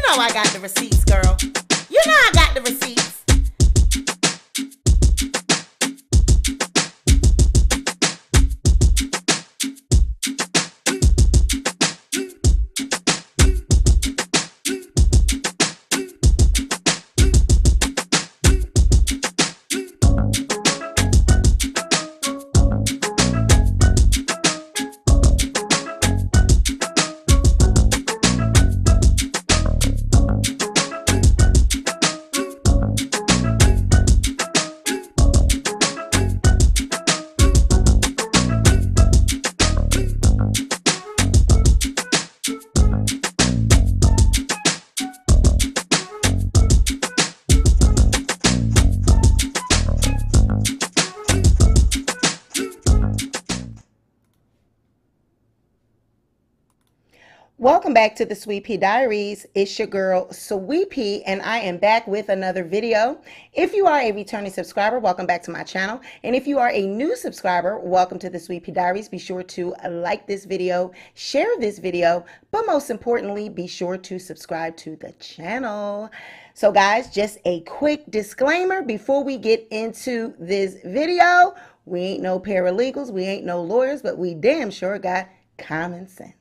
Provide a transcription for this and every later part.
know I got the receipts, girl. You know I got the receipts. Welcome back to the Sweet Pea Diaries. It's your girl, Sweet Pea, and I am back with another video. If you are a returning subscriber, welcome back to my channel. And if you are a new subscriber, welcome to the Sweet Pea Diaries. Be sure to like this video, share this video, but most importantly, be sure to subscribe to the channel. So guys, just a quick disclaimer before we get into this video. We ain't no paralegals, we ain't no lawyers, but we damn sure got common sense.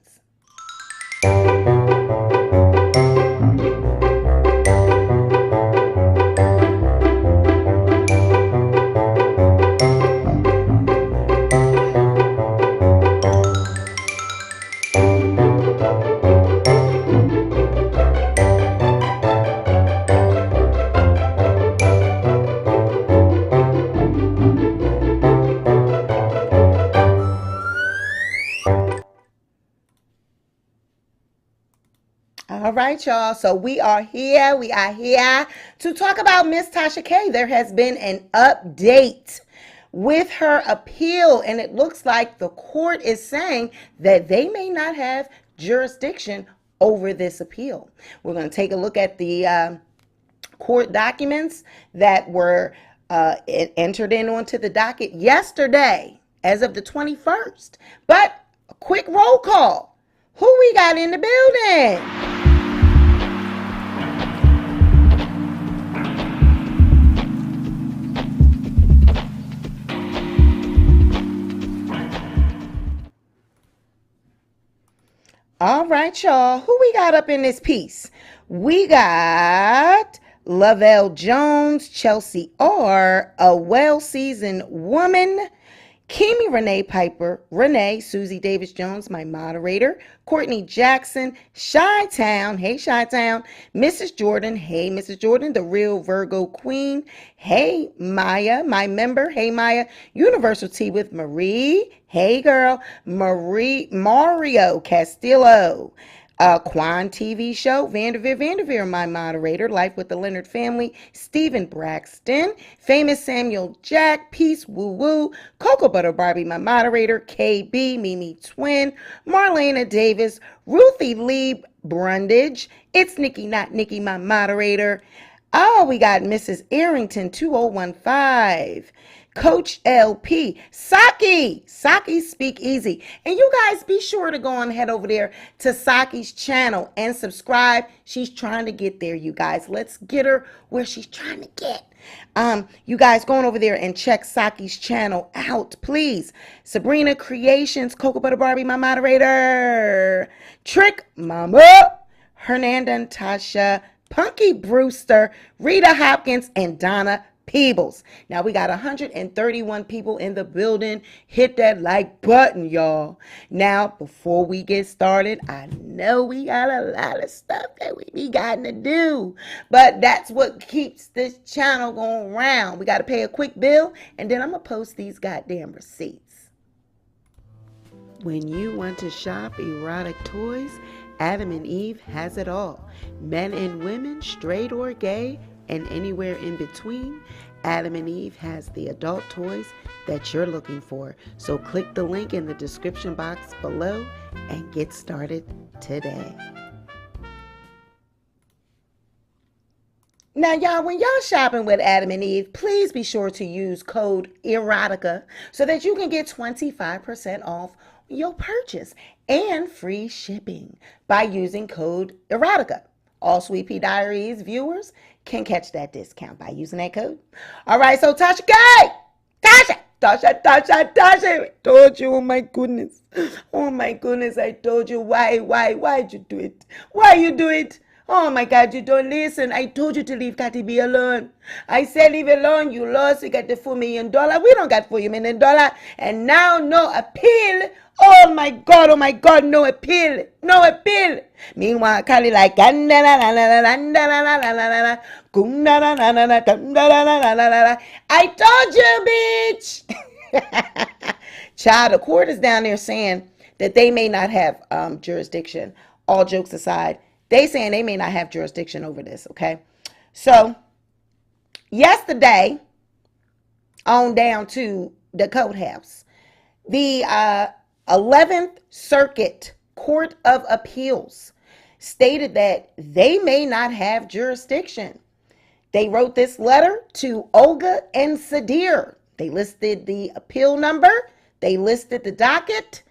All right, y'all. So we are here to talk about Miss Tasha K. There has been an update with her appeal, and it looks like the court is saying that they may not have jurisdiction over this appeal. We're going to take a look at the court documents that were entered in onto the docket yesterday as of the 21st. But a quick roll call. Who we got in the building? All right, y'all. Who we got up in this piece? We got Lavelle Jones, Chelsea R., a well-seasoned woman, Kimi Renee Piper, Renee, Susie Davis Jones, my moderator, Courtney Jackson, Chi-Town, hey Chi-Town, Mrs. Jordan, hey Mrs. Jordan, the real Virgo Queen, hey Maya, my member, hey Maya, Universal Tea with Marie, hey girl, Mario Castillo, Quan TV show, Vanderveer, my moderator, Life with the Leonard Family, Stephen Braxton, Famous Samuel Jack, Peace Woo Woo, Cocoa Butter Barbie, my moderator, KB, Mimi Twin, Marlena Davis, Ruthie Lee Brundage, It's Nikki Not Nikki, my moderator. Oh, we got Mrs. Arrington 2015. Coach LP, Saki Speak Easy. And you guys be sure to go on head over there to Saki's channel and subscribe. She's trying to get there, you guys. Let's get her where she's trying to get. You guys going over there and check Saki's channel out, please. Sabrina Creations, Cocoa Butter Barbie, my moderator. Trick Mama, Hernanda and Tasha, Punky Brewster, Rita Hopkins, and Donna Peebles. Now we got 131 people in the building. Hit that like button, y'all. Now, before we get started, I know we got a lot of stuff that we be got to do, but that's what keeps this channel going round. We got to pay a quick bill, and then I'm gonna post these goddamn receipts. When you want to shop erotic toys, Adam and Eve has it all. Men and women, straight or gay, and anywhere in between, Adam and Eve has the adult toys that you're looking for. So click the link in the description box below and get started today. Now, y'all, when y'all shopping with Adam and Eve, please be sure to use code EROTICA so that you can get 25% off your purchase and free shipping by using code EROTICA. All Sweet Pea Diaries viewers can catch that discount by using that code. All right, so Tasha K, Tasha, I told you, oh my goodness, I told you, why'd you do it? Why you do it? Oh my God, you don't listen. I told you to leave Cardi B alone. I said leave it alone. You lost. You got the $4 million. We don't got $4 million. And now no appeal. Oh my God, no appeal. No appeal. Meanwhile, Cardi like, I told you, bitch. Child, the court is down there saying that they may not have jurisdiction. All jokes aside, they saying they may not have jurisdiction over this, okay? So, yesterday, on down to the courthouse, the 11th Circuit Court of Appeals stated that they may not have jurisdiction. They wrote this letter to Olga and Sadir. They listed the appeal number, they listed the docket,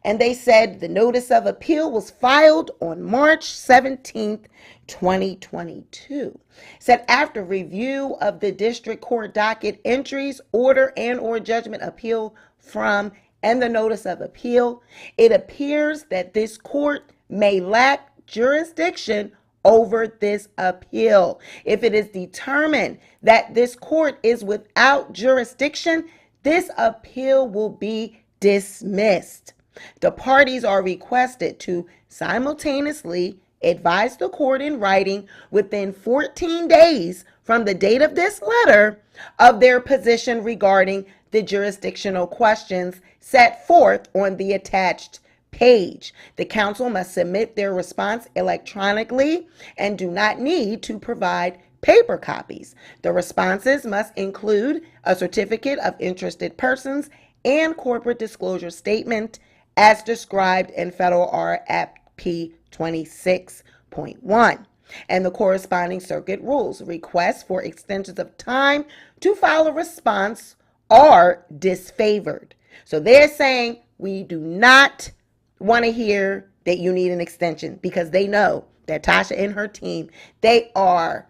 and they said the notice of appeal was filed on March 17th, 2022. Said after review of the district court docket entries, order and or judgment appeal from and the notice of appeal, it appears that this court may lack jurisdiction over this appeal. If it is determined that this court is without jurisdiction, this appeal will be dismissed. The parties are requested to simultaneously advise the court in writing within 14 days from the date of this letter of their position regarding the jurisdictional questions set forth on the attached page. The counsel must submit their response electronically and do not need to provide paper copies. The responses must include a certificate of interested persons and corporate disclosure statement as described in Federal RFP 26.1 and the corresponding circuit rules. Requests for extensions of time to file a response are disfavored. So they're saying we do not want to hear that you need an extension because they know that Tasha and her team, they are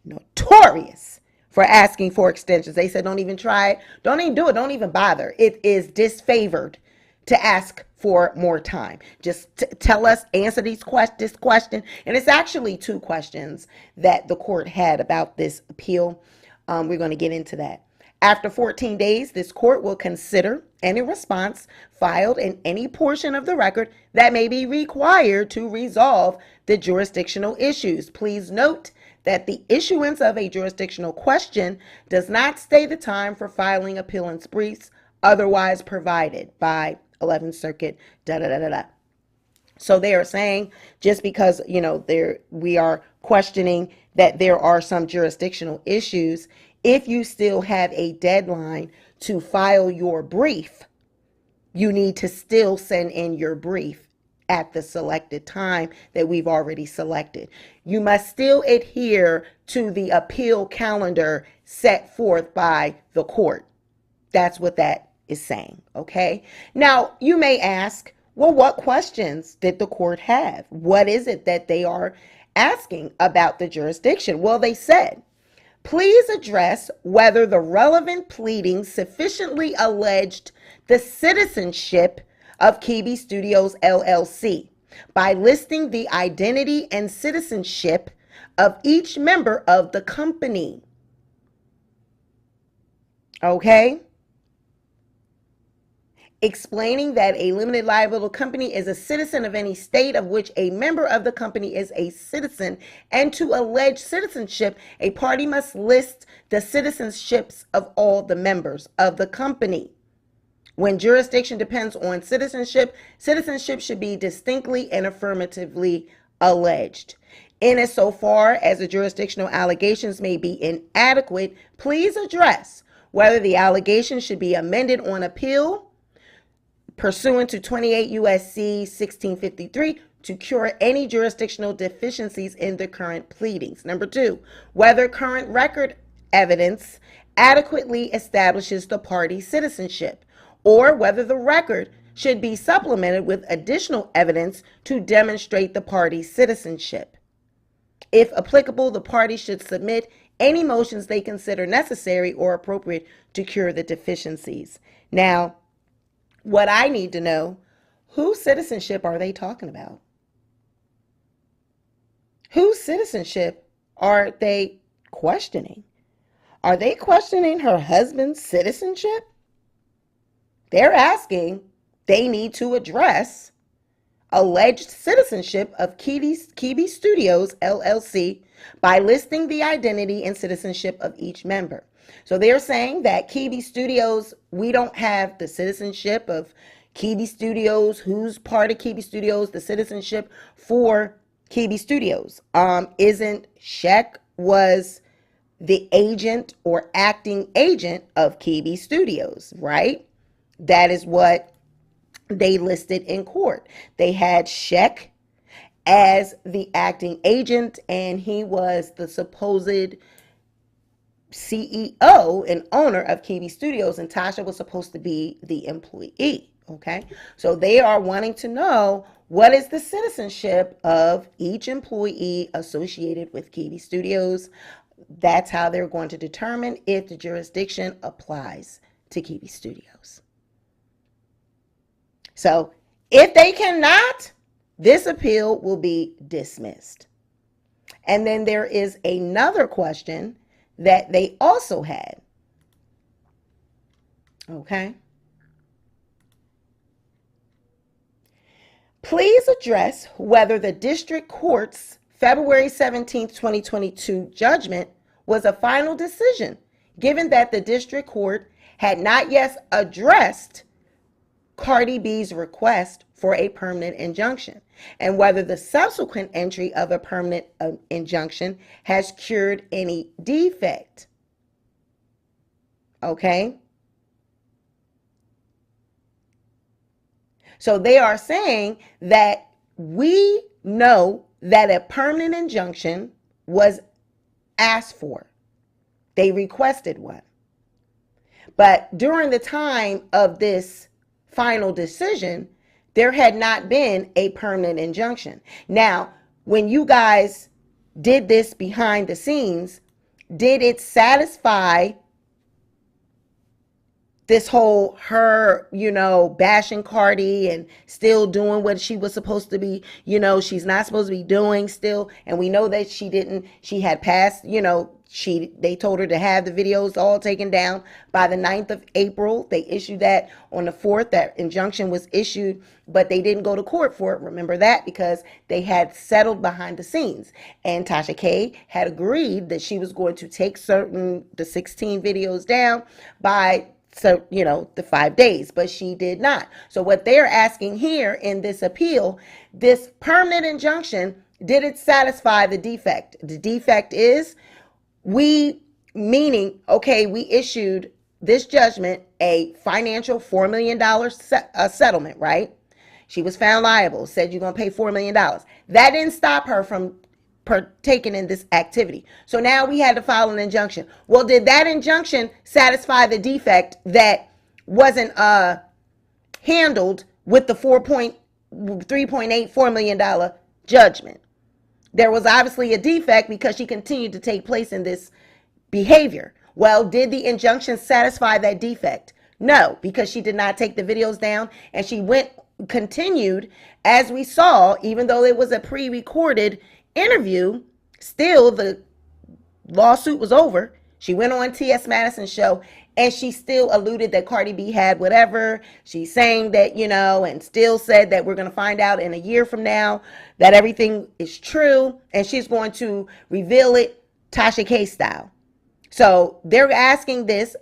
notorious for asking for extensions. They said don't even try it, don't even do it, don't even bother. It is disfavored to ask for more time. Just tell us, answer this question. And it's actually two questions that the court had about this appeal. We're going to get into that. After 14 days, this court will consider any response filed in any portion of the record that may be required to resolve the jurisdictional issues. Please note that the issuance of a jurisdictional question does not stay the time for filing appellant's briefs otherwise provided by 11th Circuit, So they are saying just because, we are questioning that there are some jurisdictional issues, if you still have a deadline to file your brief, you need to still send in your brief at the selected time that we've already selected. You must still adhere to the appeal calendar set forth by the court. That's what that is saying, okay? Now, you may ask, well, what questions did the court have? What is it that they are asking about the jurisdiction? Well, they said, please address whether the relevant pleadings sufficiently alleged the citizenship of Kibi Studios LLC by listing the identity and citizenship of each member of the company. Okay? Explaining that a limited liability company is a citizen of any state of which a member of the company is a citizen, and to allege citizenship, a party must list the citizenships of all the members of the company. When jurisdiction depends on citizenship, citizenship should be distinctly and affirmatively alleged. Insofar as the jurisdictional allegations may be inadequate, please address whether the allegations should be amended on appeal pursuant to 28 U.S.C. 1653 to cure any jurisdictional deficiencies in the current pleadings. Number two, whether current record evidence adequately establishes the party's citizenship, or whether the record should be supplemented with additional evidence to demonstrate the party's citizenship. If applicable, the parties should submit any motions they consider necessary or appropriate to cure the deficiencies. Now, what I need to know, whose citizenship are they talking about? Whose citizenship are they questioning? Are they questioning her husband's citizenship? They're asking, they need to address alleged citizenship of CardiB Studios, LLC, by listing the identity and citizenship of each member. So they're saying that CardiB Studios, we don't have the citizenship of CardiB Studios, who's part of CardiB Studios, the citizenship for CardiB Studios. Isn't Shek was the agent or acting agent of CardiB Studios, right? That is what they listed in court. They had Shek as the acting agent, and he was the supposed CEO and owner of CardiB Studios, and Tasha was supposed to be the employee. Okay, so they are wanting to know, what is the citizenship of each employee associated with CardiB Studios. That's how they're going to determine if the jurisdiction applies to CardiB Studios. So if they cannot, this appeal will be dismissed. And then there is another question that they also had. Okay. Please address whether the district court's February 17, 2022 judgment was a final decision, given that the district court had not yet addressed Cardi B's request for a permanent injunction, and whether the subsequent entry of a permanent injunction has cured any defect. Okay? So they are saying that we know that a permanent injunction was asked for. They requested one. But during the time of this final decision, there had not been a permanent injunction. Now, when you guys did this behind the scenes, did it satisfy this whole her, bashing Cardi and still doing what she was supposed to be, she's not supposed to be doing still. And we know that she had passed, they told her to have the videos all taken down by the 9th of April. They issued that on the 4th. That injunction was issued, but they didn't go to court for it. Remember that, because they had settled behind the scenes. And Tasha K had agreed that she was going to take the 16 videos down by the 5 days, but she did not. So what they're asking here in this appeal, this permanent injunction, did it satisfy the defect? The defect is we issued this judgment, a financial $4 million settlement, right? She was found liable, said you're going to pay $4 million. That didn't stop her from partaking in this activity. So now we had to file an injunction. Well, did that injunction satisfy the defect that wasn't handled with the $3.84 million judgment? There was obviously a defect because she continued to take place in this behavior. Well, did the injunction satisfy that defect? No, because she did not take the videos down, and she continued, as we saw, even though it was a pre-recorded interview, still the lawsuit was over. She went on T.S. Madison's show, and she still alluded that Cardi B had whatever. She's saying that, and still said that we're going to find out in a year from now that everything is true, and she's going to reveal it Tasha K style. So they're asking this.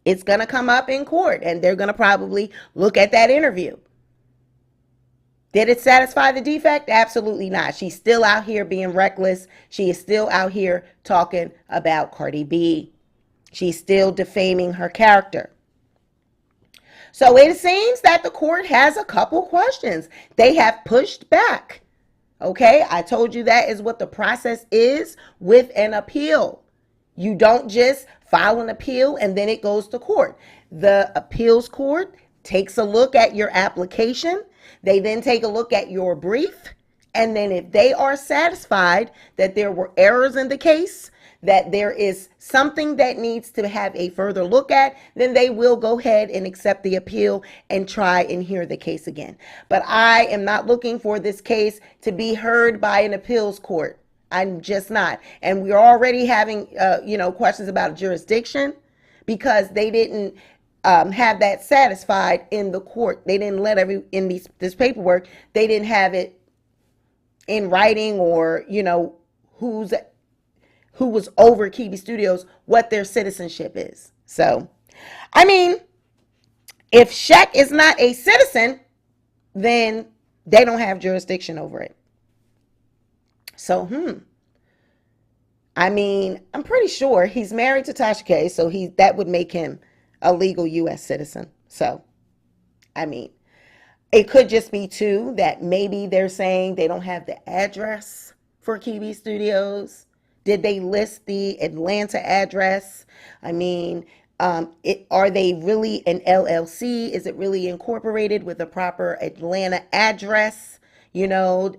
It's going to come up in court, and they're going to probably look at that interview. Did it satisfy the defect? Absolutely not. She's still out here being reckless. She is still out here talking about Cardi B. She's still defaming her character. So it seems that the court has a couple questions. They have pushed back. Okay, I told you that is what the process is with an appeal. You don't just file an appeal and then it goes to court. The appeals court takes a look at your application. They then take a look at your brief, And then if they are satisfied that there were errors in the case, that there is something that needs to have a further look at, then they will go ahead and accept the appeal and try and hear the case again. But I am not looking for this case to be heard by an appeals court. I'm just not. And we're already having, questions about jurisdiction because they didn't have that satisfied in the court. They didn't let this paperwork. They didn't have it in writing, or who was over KardiB Studios, what their citizenship is. So, I mean, if TashaK is not a citizen, then they don't have jurisdiction over it. So, I mean, I'm pretty sure he's married to Tasha K, so that would make him a legal U.S. citizen. So, I mean, it could just be, too, that maybe they're saying they don't have the address for KardiB Studios. Did they list the Atlanta address? I mean, are they really an LLC? Is it really incorporated with a proper Atlanta address?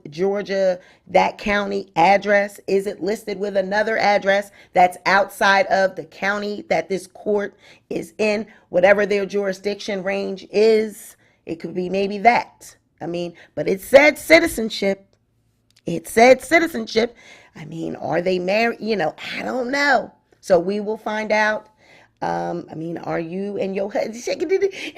Georgia, that county address? Is it listed with another address that's outside of the county that this court is in? Whatever their jurisdiction range is, it could be maybe that. I mean, but it said citizenship. I mean, are they married? I don't know. So we will find out. Are you and your husband? Yeah,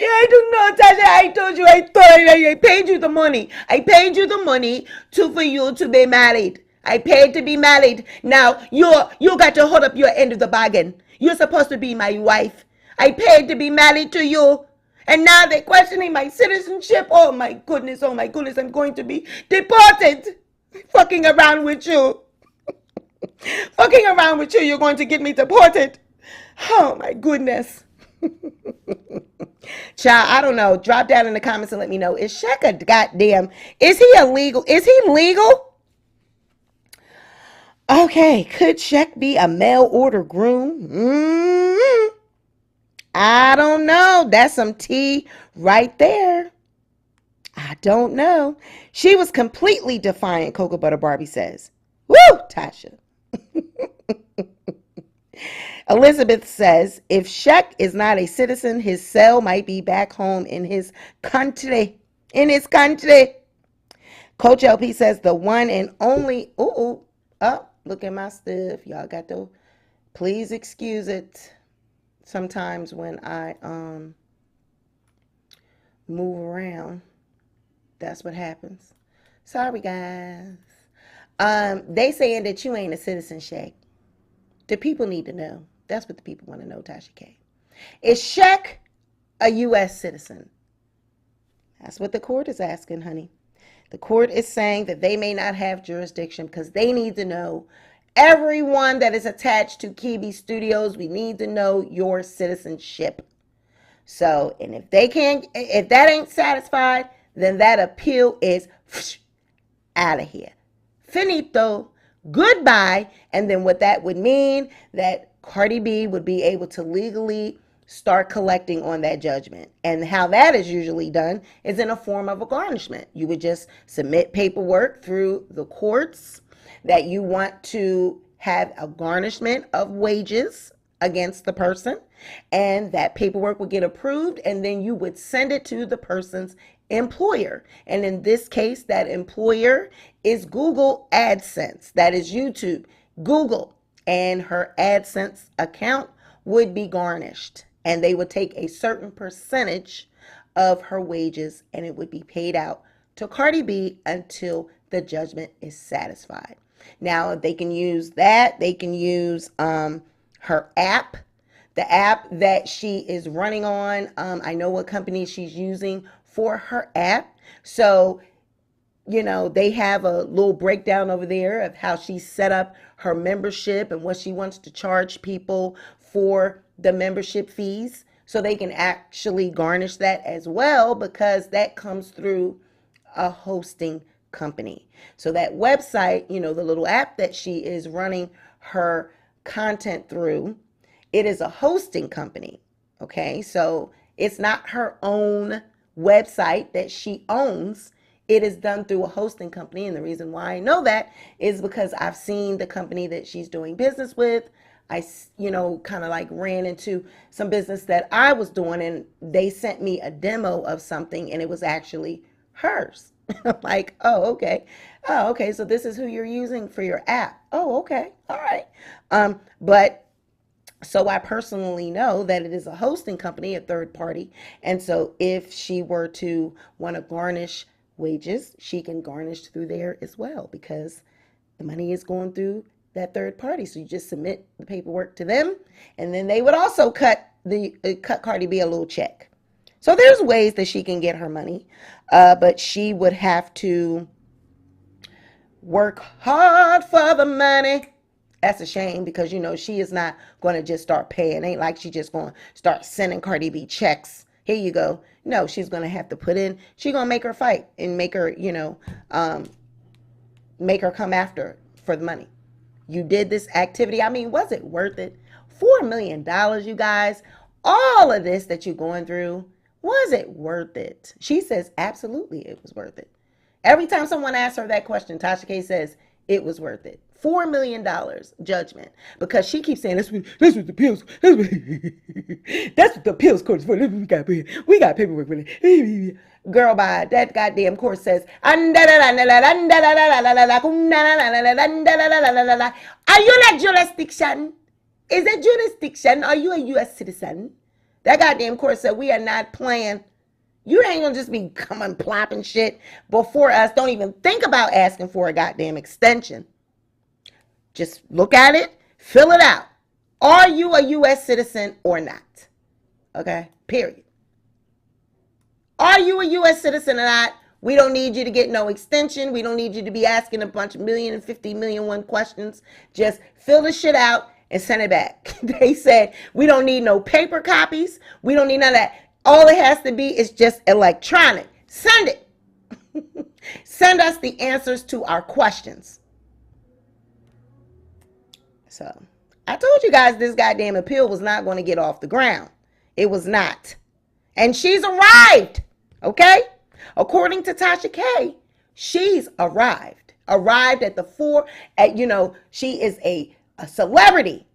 I don't know, Tasha. I told you, I paid you the money. I paid you the money for you to be married. I paid to be married. Now you got to hold up your end of the bargain. You're supposed to be my wife. I paid to be married to you. And now they're questioning my citizenship. Oh my goodness, I'm going to be deported. Fucking around with you. You're going to get me deported. Oh my goodness. Child, I don't know. Drop down in the comments and let me know. Is TashaK a goddamn, is he illegal? Is he legal? Okay, could TashaK be a mail order groom? I don't know. That's some tea right there. I don't know. She was completely defiant, Cocoa Butter Barbie says. Woo, Tasha. Elizabeth says, if TashaK is not a citizen, his cell might be back home in his country. Coach LP says, the one and only, look at my stuff. Y'all got to, please excuse it. Sometimes when I move around, that's what happens. Sorry, guys. They saying that you ain't a citizen, TashaK. The people need to know. That's what the people want to know, Tasha K. Is TashaK a U.S. citizen? That's what the court is asking, honey. The court is saying that they may not have jurisdiction because they need to know everyone that is attached to KardiB Studios. We need to know your citizenship. So, and if that ain't satisfied, then that appeal is out of here. Finito. Goodbye. And then what that would mean, that Cardi B would be able to legally start collecting on that judgment. And how that is usually done is in a form of a garnishment. You would just submit paperwork through the courts that you want to have a garnishment of wages against the person, and that paperwork would get approved, and then you would send it to the person's employer. And in this case, that employer is Google AdSense. That is YouTube, Google, and her AdSense account would be garnished, and they would take a certain percentage of her wages, and it would be paid out to Cardi B until the judgment is satisfied. Now, they can use that. They can use her app, the app that she is running on. I know what company she's using for her app. So, they have a little breakdown over there of how she set up her membership and what she wants to charge people for the membership fees. So they can actually garnish that as well, because that comes through a hosting company. So that website, the little app that she is running her content through, it is a hosting company. Okay, so it's not her own website that she owns. it is done through a hosting company. And the reason why I know that is because I've seen the company that she's doing business with. I, kind of like ran into some business that I was doing, and they sent me a demo of something, and it was actually hers. I'm like, oh, okay. Oh, okay. So this is who you're using for your app. Oh, okay. All right. But so I personally know that it is a hosting company, a third party. And so if she were to want to garnish wages, she can garnish through there as well, because the money is going through that third party. So you just submit the paperwork to them, and then they would also cut Cardi B a little check. So there's ways that she can get her money, but she would have to work hard for the money. That's a shame, because she is not going to just start paying. Ain't like she just going to start sending Cardi B checks. Here you go. No, she's going to have to put in. She's going to make her fight and make her, make her come after for the money. You did this activity. I mean, was it worth it? $4 million, you guys. All of this that you're going through, was it worth it? She says absolutely it was worth it. Every time someone asks her that question, Tasha K says it was worth it. $4 million judgment, because she keeps saying that's what the pills. That's what the pills court is for. We got paperwork for it. Girl, by that goddamn court says, are you not jurisdiction? Is it jurisdiction? Are you a U.S. citizen? That goddamn court said we are not playing. You ain't gonna just be coming plopping shit before us. Don't even think about asking for a goddamn extension. Just look at it, fill it out. Are you a U.S. citizen or not? Okay, period. Are you a U.S. citizen or not? We don't need you to get no extension. We don't need you to be asking a bunch of million and 50 million one questions. Just fill the shit out and send it back. They said we don't need no paper copies. We don't need none of that. All it has to be is just electronic. Send it. Send us the answers to our questions. So I told you guys this goddamn appeal was not going to get off the ground. It was not. And she's arrived. Okay? According to Tasha K, she's arrived. Arrived at she is a celebrity.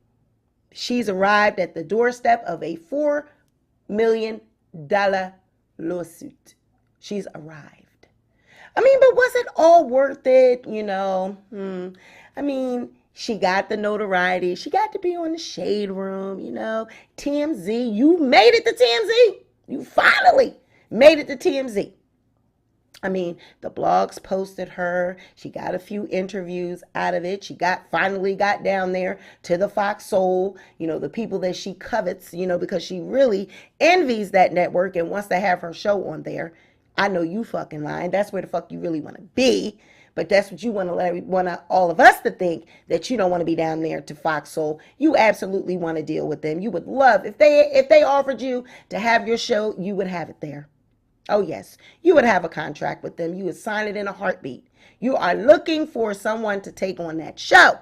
She's arrived at the doorstep of a $4 million lawsuit. She's arrived. I mean, but was it all worth it? I mean, she got the notoriety. She got to be on the Shade Room, TMZ. You made it to TMZ. You finally made it to TMZ. I mean, the blogs posted her. She got a few interviews out of it. She finally got down there to the Fox Soul, the people that she covets, because she really envies that network and wants to have her show on there. I know you fucking lying. That's where the fuck you really want to be. But that's what you want all of us to think, that you don't want to be down there to Fox Soul. You absolutely want to deal with them. You would love, if they offered you to have your show, you would have it there. Oh, yes. You would have a contract with them. You would sign it in a heartbeat. You are looking for someone to take on that show.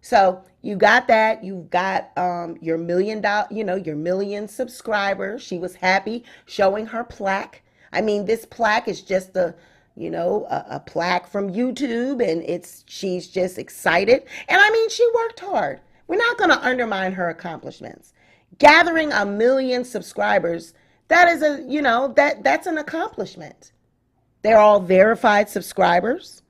So you got that. You've got your your million subscribers. She was happy showing her plaque. I mean, this plaque is just a plaque from YouTube, and she's just excited. And I mean, she worked hard. We're not going to undermine her accomplishments. Gathering 1 million subscribers, that is that's an accomplishment. They're all verified subscribers.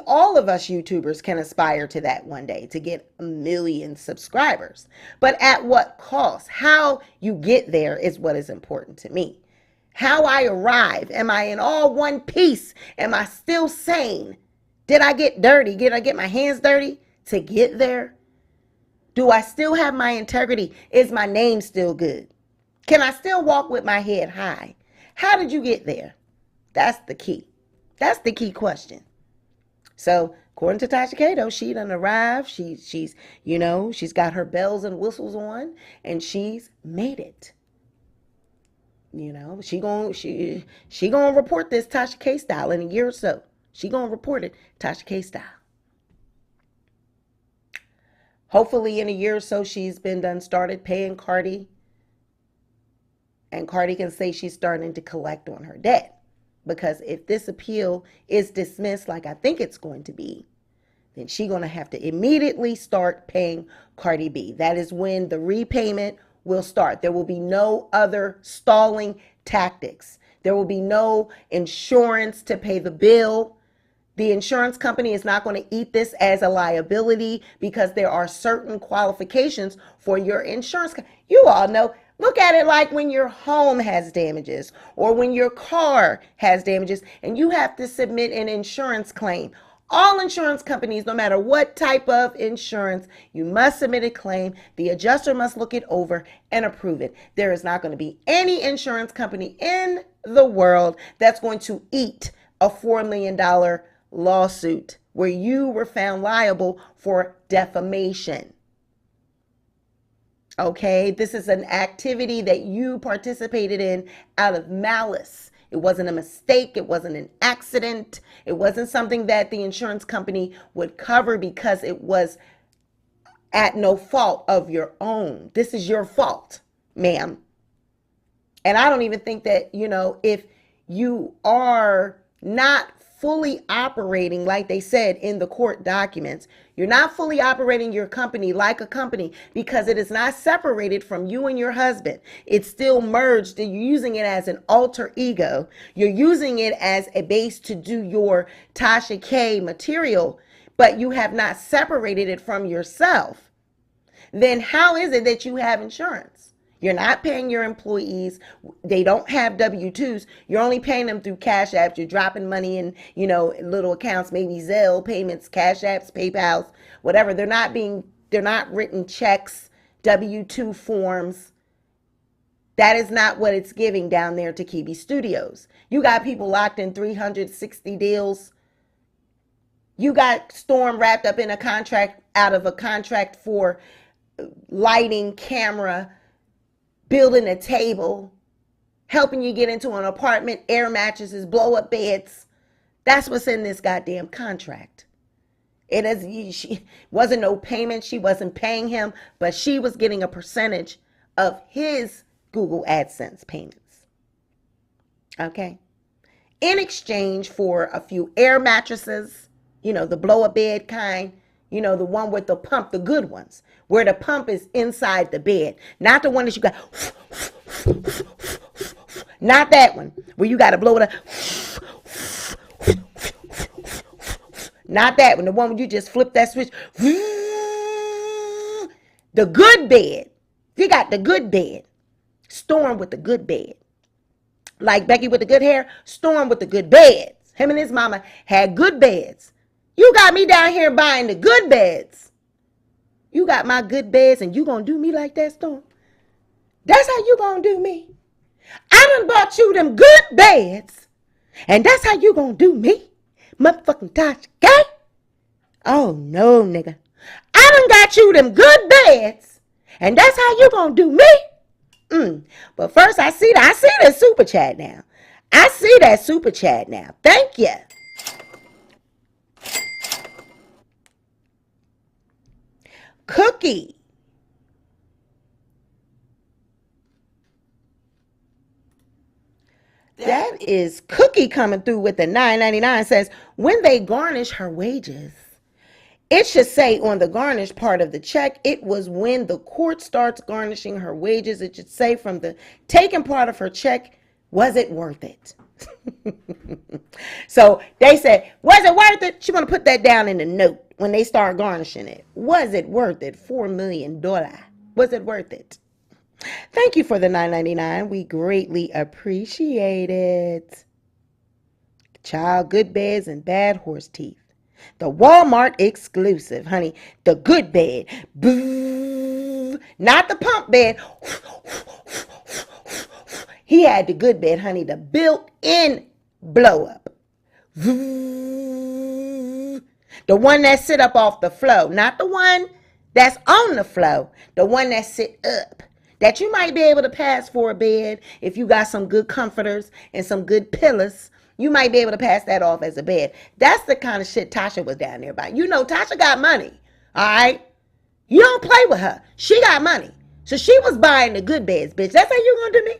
All of us YouTubers can aspire to that one day, to get 1 million subscribers. But at what cost? How you get there is what is important to me. How I arrive. Am I in all one piece? Am I still sane? Did I get dirty? Did I get my hands dirty to get there? Do I still have my integrity? Is my name still good? Can I still walk with my head high? How did you get there? That's the key. That's the key question. So, according to Tasha K, though, she done arrived. She's got her bells and whistles on, and she's made it. She gonna report this Tasha K style in a year or so. She gonna report it Tasha K style. Hopefully in a year or so, she's been started paying Cardi And Cardi can say she's starting to collect on her debt. Because if this appeal is dismissed like I think it's going to be, then she's going to have to immediately start paying Cardi B. That is when the repayment will start. There will be no other stalling tactics. There will be no insurance to pay the bill. The insurance company is not going to eat this as a liability because there are certain qualifications for your insurance. You all know, look at it like when your home has damages or when your car has damages and you have to submit an insurance claim. All insurance companies, no matter what type of insurance, you must submit a claim. The adjuster must look it over and approve it. There is not going to be any insurance company in the world that's going to eat a $4 million lawsuit where you were found liable for defamation. Okay, this is an activity that you participated in out of malice. It wasn't a mistake. It wasn't an accident. It wasn't something that the insurance company would cover because it was at no fault of your own. This is your fault, ma'am. And I don't even think that, if you are not fully operating, like they said in the court documents, you're not fully operating your company like a company because it is not separated from you and your husband. It's still merged. You're using it as an alter ego. You're using it as a base to do your Tasha K material, but you have not separated it from yourself. Then how is it that you have insurance? You're not paying your employees. They don't have W-2s. You're only paying them through Cash Apps. You're dropping money in, little accounts, maybe Zelle payments, Cash Apps, PayPals, whatever. They're not written checks, W-2 forms. That is not what it's giving down there to Kibi Studios. You got people locked in 360 deals. You got Storm wrapped up in a contract, out of a contract for lighting, camera, building a table, helping you get into an apartment, air mattresses, blow up beds. That's what's in this goddamn contract. She wasn't no payment. She wasn't paying him, but she was getting a percentage of his Google AdSense payments. Okay. In exchange for a few air mattresses, the blow up bed kind, the one with the pump, the good ones, where the pump is inside the bed. Not the one that you got, not that one, where you got to blow it up. Not that one, the one where you just flip that switch. The good bed. You got the good bed. Storm with the good bed. Like Becky with the good hair, Storm with the good beds. Him and his mama had good beds. You got me down here buying the good beds. You got my good beds and you gonna do me like that, Storm? That's how you gonna do me. I done bought you them good beds and that's how you gonna do me? Motherfucking Tasha K? Oh no, nigga. I done got you them good beds and that's how you gonna do me? But first I see that super chat now. I see that super chat now. Thank you. Cookie. That is Cookie coming through with the $9.99. Says, when they garnish her wages, it should say on the garnish part of the check, it was when the court starts garnishing her wages. It should say from the taken part of her check, was it worth it? So they said, was it worth it? She want to put that down in the note when they start garnishing it. Was it worth it? $4 million. Was it worth it? Thank you for the $9.99. We greatly appreciate it. Child, good beds and bad horse teeth. The Walmart exclusive, honey. The good bed. Boo. Not the pump bed. He had the good bed, honey. The built-in blow up. The one that sit up off the floor. Not the one that's on the floor. The one that sit up. That you might be able to pass for a bed if you got some good comforters and some good pillows. You might be able to pass that off as a bed. That's the kind of shit Tasha was down there buying. Tasha got money. All right? You don't play with her. She got money. So she was buying the good beds, bitch. That's how you gonna do me?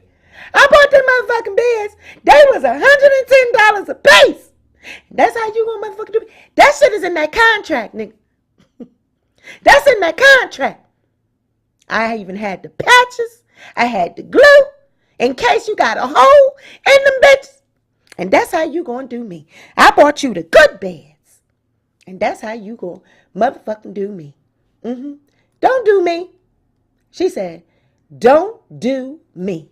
I bought them motherfucking beds. They was $110 a piece. That's how you gonna motherfucking do it. That shit is in that contract, nigga. That's in that contract. I even had the patches. I had the glue in case you got a hole in them bitches. And that's how you gonna do me. I bought you the good beds. And that's how you gonna motherfucking do me. Don't do me. She said, don't do me.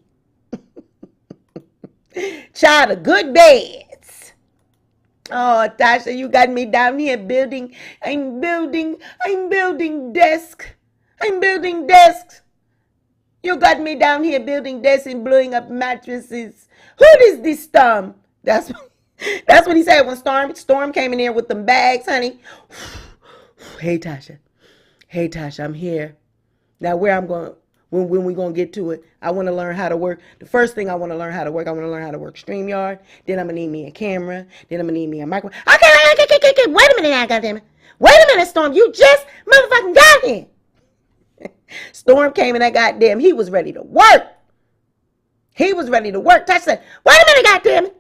Child, the good beds. Oh, Tasha, you got me down here building. I'm building desk. I'm building desks. You got me down here building desks and blowing up mattresses. Who is this Storm? That's what he said when Storm came in here with them bags, honey. Hey, Tasha. Hey, Tasha, I'm here. Now, where I'm going, when we going to get to it, I want to learn how to work. The first thing I want to learn how to work, StreamYard. Then I'm going to need me a camera. Then I'm going to need me a microphone. Okay. Wait a minute now, goddammit. Wait a minute, Storm. You just motherfucking got here. Storm came in that goddamn, he was ready to work. Tasha said, wait a minute, goddammit.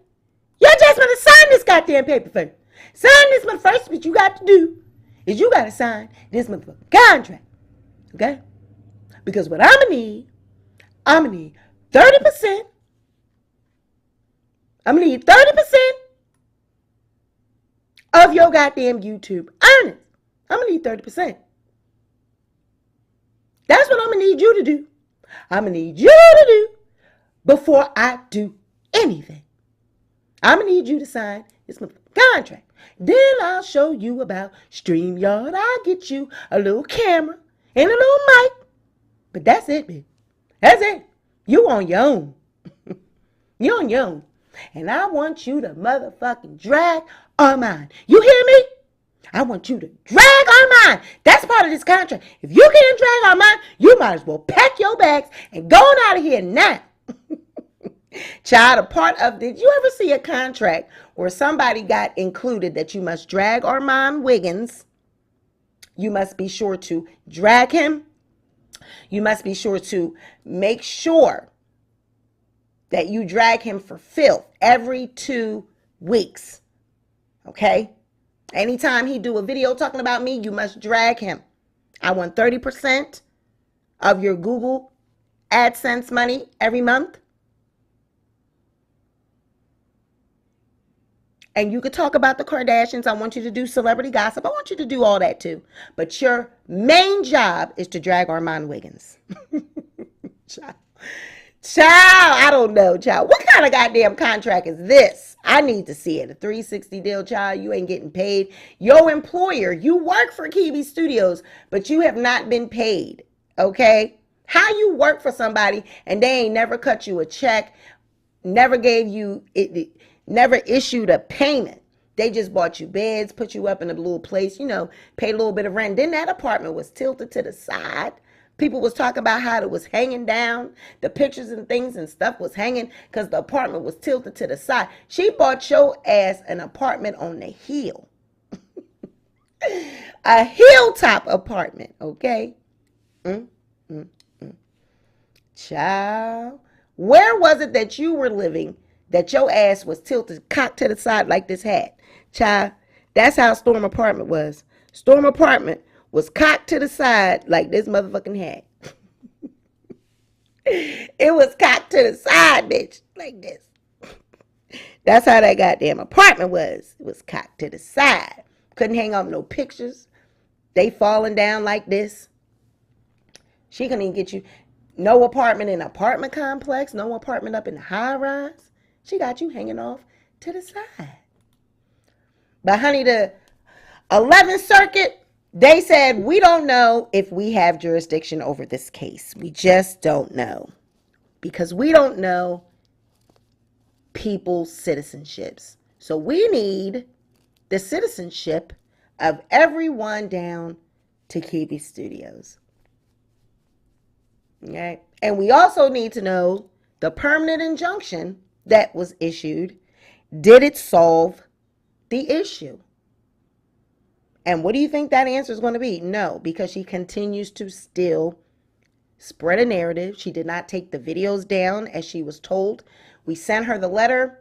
You just want to sign this goddamn paper first. Sign this one first. What you got to do is you got to sign this motherfucking contract. Okay? Because what I'm going to need 30%. I'm going to need 30% of your goddamn YouTube earnings. I'm going to need 30%. That's what I'm going to need you to do. I'm going to need you to do before I do anything. I'm going to need you to sign this contract. Then I'll show you about StreamYard. I'll get you a little camera and a little mic. But that's it, baby. That's it. You on your own. You on your own. And I want you to motherfucking drag Armand. You hear me? I want you to drag Armand. That's part of this contract. If you can't drag Armand, you might as well pack your bags and go on out of here now. Child, did you ever see a contract where somebody got included that you must drag Armand Wiggins? You must be sure to drag him. You must be sure to make sure that you drag him for filth every 2 weeks. Okay? Anytime he do a video talking about me, you must drag him. I want 30% of your Google AdSense money every month. And you could talk about the Kardashians. I want you to do celebrity gossip. I want you to do all that too. But your main job is to drag Armand Wiggins. Child, I don't know, child. What kind of goddamn contract is this? I need to see it. A 360 deal, child. You ain't getting paid. Your employer, you work for CardiB Studios, but you have not been paid. Okay? How you work for somebody and they ain't never cut you a check, never gave you it. Never issued a payment. They just bought you beds, put you up in a little place, paid a little bit of rent. Then that apartment was tilted to the side. People was talking about how it was hanging down. The pictures and things and stuff was hanging because the apartment was tilted to the side. She bought your ass an apartment on the hill. A hilltop apartment, okay? Child, where was it that you were living that your ass was tilted, cocked to the side like this hat? Child, that's how Storm apartment was. Storm apartment was cocked to the side like this motherfucking hat. It was cocked to the side, bitch, like this. That's how that goddamn apartment was. It was cocked to the side. Couldn't hang up no pictures. They falling down like this. She couldn't even get you no apartment in an apartment complex, no apartment up in the high rise. She got you hanging off to the side. But honey, the 11th Circuit, they said, we don't know if we have jurisdiction over this case. We just don't know. Because we don't know people's citizenships. So we need the citizenship of everyone down to CardiB Studios. Okay? And we also need to know the permanent injunction that was issued. Did it solve the issue? And what do you think that answer is going to be? No, because she continues to still spread a narrative. She did not take the videos down as she was told. We sent her the letter.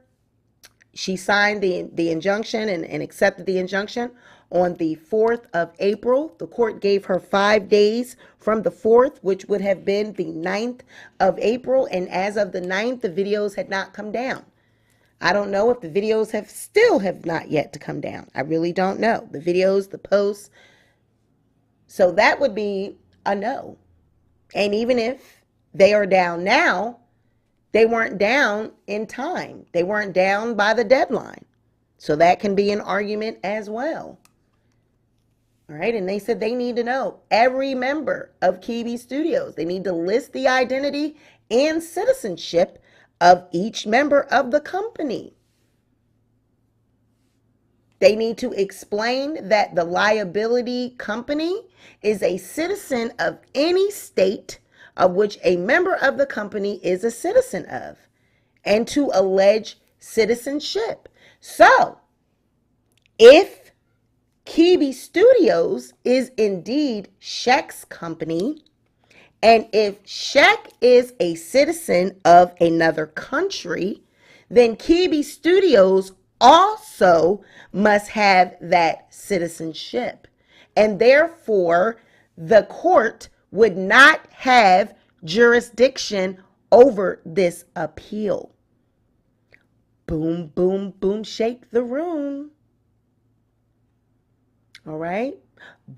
She signed the injunction and accepted the injunction on the 4th of April. The court gave her 5 days from the 4th, which would have been the 9th of April. And as of the 9th, the videos had not come down. I don't know if the videos have not yet to come down. I really don't know. The videos, the posts. So that would be a no. And even if they are down now, they weren't down in time. They weren't down by the deadline. So that can be an argument as well. All right. And they said they need to know every member of CardiB Studios. They need to list the identity and citizenship of each member of the company. They need to explain that the liability company is a citizen of any state of which a member of the company is a citizen of, and to allege citizenship. So, if CardiB Studios is indeed Shaq's company, and if Shaq is a citizen of another country, then CardiB Studios also must have that citizenship. And therefore, the court would not have jurisdiction over this appeal. Boom, boom, boom, shake the room. All right.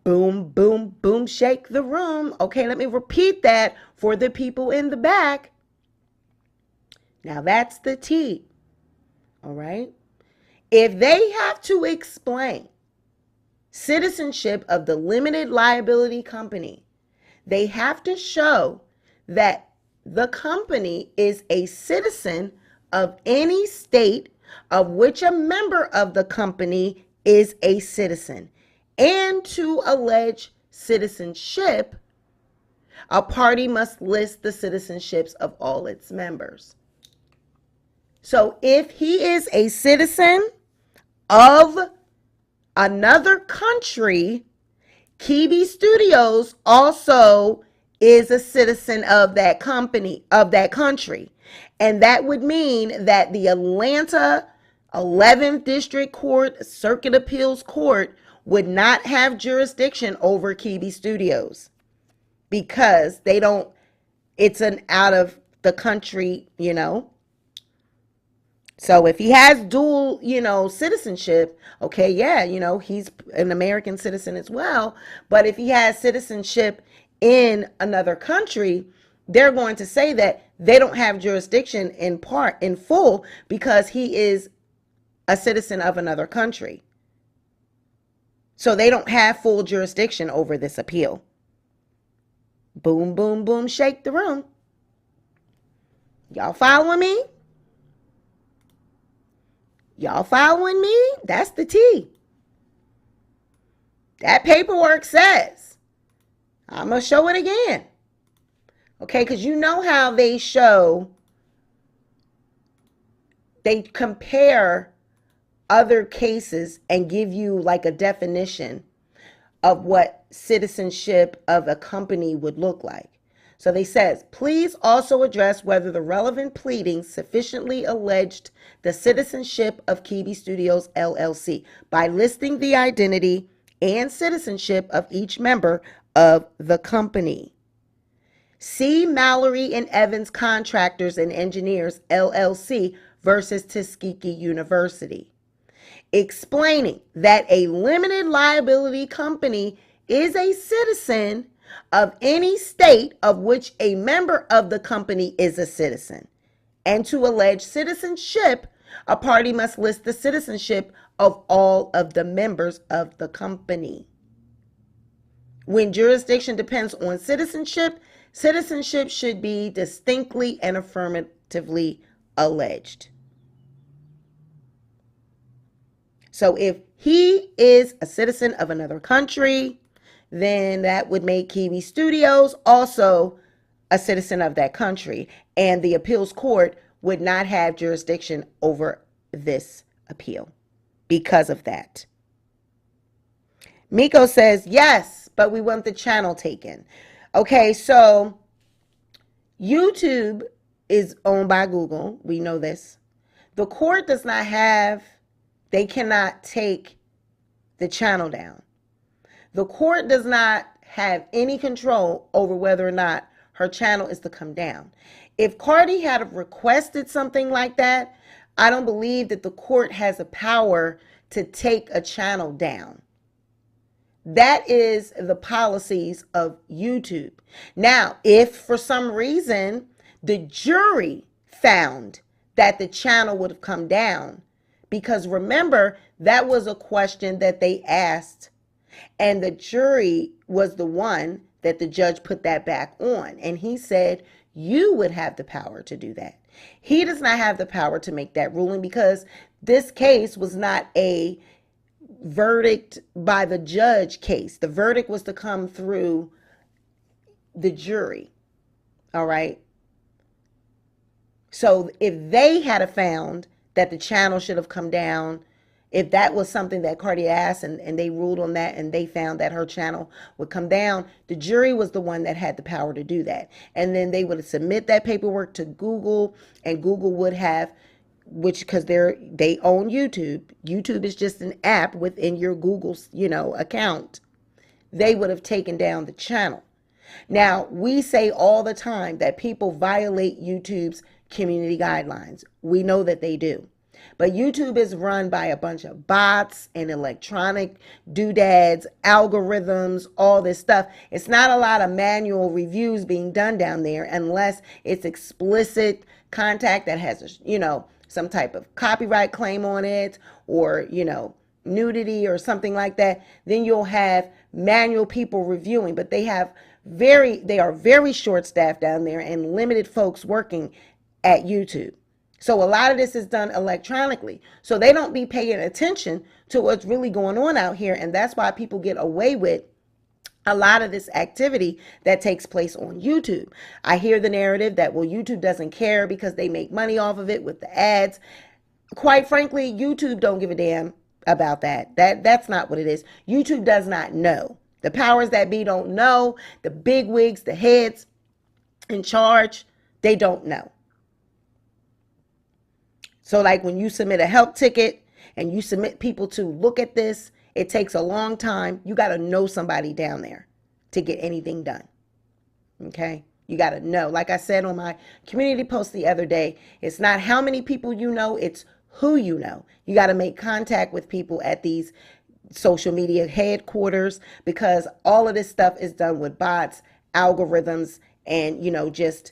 Boom, boom, boom, shake the room. Okay, let me repeat that for the people in the back. Now that's the T. All right. If they have to explain citizenship of the limited liability company, they have to show that the company is a citizen of any state of which a member of the company is a citizen. And to allege citizenship, a party must list the citizenships of all its members. So if he is a citizen of another country, CardiB Studios also is a citizen of that company, of that country. And that would mean that the Atlanta 11th District Court, Circuit Appeals Court, would not have jurisdiction over CardiB Studios because they don't, it's an out of the country, So if he has dual, citizenship, okay, yeah, he's an American citizen as well. But if he has citizenship in another country, they're going to say that they don't have jurisdiction in full because he is a citizen of another country. So they don't have full jurisdiction over this appeal. Boom, boom, boom, shake the room. Y'all following me? Y'all following me? That's the T. That paperwork says. I'm going to show it again. Okay, because you know how they compare other cases and give you like a definition of what citizenship of a company would look like. So they says, please also address whether the relevant pleadings sufficiently alleged the citizenship of CardiB Studios LLC by listing the identity and citizenship of each member of the company. See Mallory and Evans Contractors and Engineers LLC versus Tuskegee University, explaining that a limited liability company is a citizen of any state of which a member of the company is a citizen. And to allege citizenship, a party must list the citizenship of all of the members of the company. When jurisdiction depends on citizenship, citizenship should be distinctly and affirmatively alleged. So if he is a citizen of another country, then that would make CardiB Studios also a citizen of that country. And the appeals court would not have jurisdiction over this appeal because of that. Miko says, yes, but we want the channel taken. Okay, so YouTube is owned by Google. We know this. The court does not have, they cannot take the channel down. The court does not have any control over whether or not her channel is to come down. If Cardi had requested something like that, I don't believe that the court has the power to take a channel down. That is the policies of YouTube. Now, if for some reason the jury found that the channel would have come down, because remember, that was a question that they asked, and the jury was the one that the judge put that back on. And he said, you would have the power to do that. He does not have the power to make that ruling because this case was not a verdict by the judge case. The verdict was to come through the jury. All right. So if they had found that the channel should have come down, if that was something that Cardi asked and they ruled on that and they found that her channel would come down, the jury was the one that had the power to do that. And then they would submit that paperwork to Google, and Google would have, which because they own YouTube. YouTube is just an app within your Google's, account. They would have taken down the channel. Now, we say all the time that people violate YouTube's community guidelines. We know that they do. But YouTube is run by a bunch of bots and electronic doodads, algorithms, all this stuff. It's not a lot of manual reviews being done down there unless it's explicit content that has, some type of copyright claim on it or, nudity or something like that. Then you'll have manual people reviewing, but they are very short staffed down there and limited folks working at YouTube. So a lot of this is done electronically. So they don't be paying attention to what's really going on out here. And that's why people get away with a lot of this activity that takes place on YouTube. I hear the narrative that, well, YouTube doesn't care because they make money off of it with the ads. Quite frankly, YouTube don't give a damn about that. That's not what it is. YouTube does not know. The powers that be don't know. The big wigs, the heads in charge, they don't know. So like when you submit a help ticket and you submit people to look at this, it takes a long time. You got to know somebody down there to get anything done. Okay? You got to know. Like I said on my community post the other day, it's not how many people you know, it's who you know. You got to make contact with people at these social media headquarters because all of this stuff is done with bots, algorithms, and, just